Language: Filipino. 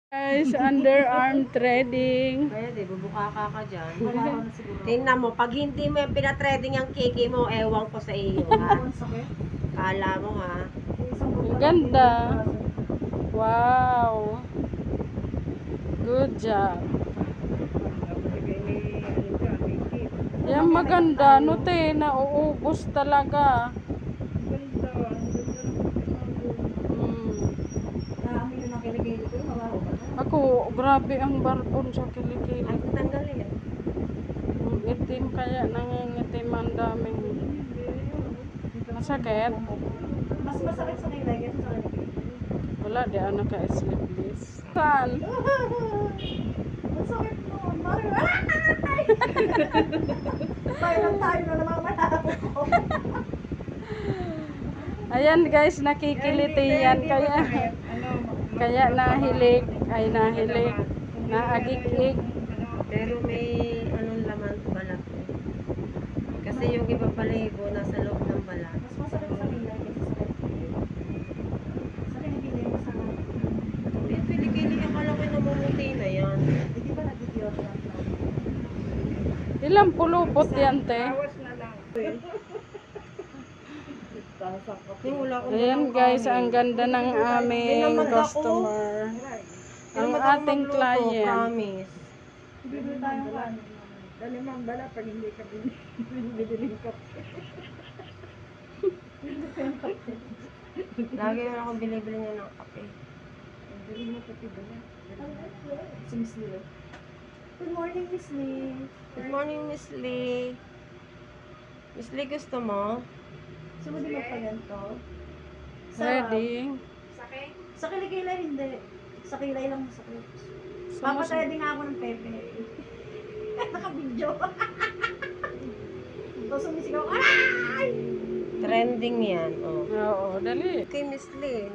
Guys, underarm trading. Pwede, bubuka ka dyan. Tingnan mo, pag hindi mo yung pinatreading yung kiki mo, ewan ko sa iyo, ha? Kala mo, ha? Ang ganda. Wow. Good job. Yan maganda. No, te, nauubos talaga. Ako, grabe ang barbon sa kilikili. Ang tanggal yan. Ang itim kaya nangingitim ang daming. Masakit? Mas masakit sa kilay kasi sa kilikili. Wala, di ano ka sleeveless. Saan? Masakit mo. Mario. Tayo na namamalako ko. Ayan guys, nakikiliti yan. Kaya nahilig. Ay nahilig. Naagig-ig. Pero may anong laman balat. Kasi yung iba paligo nasa loob ng balat. Mas masakit sa kilay kasi sa kilikili. Sa kilikili masakit. Yung kilikili, akala ko namumuti na yan. Hindi ba nag-deodorant lang? Ilang pulupot yan, te? Ayan guys, ang ganda ng aming customer. Ang ating client. Promise. Bibili tayo ka. Dali ma'am, bala pag hindi ka bibili ka. Lagi na ako binibili niya ng kape. Bili mo kape ba niya? Si Miss Lee. Good morning, Miss Lee. Good morning, Miss Lee. Miss Lee, gusto mo? Gusto mo din magpaganto? Ready? Sa kilikilay hindi. Sa kilay lang masakit. Papataya din nga ako ng pepe. Naka-video. Tapos sumisigaw, aray! Trending yan. Oh. Oo, dali. Kay Miss Lee,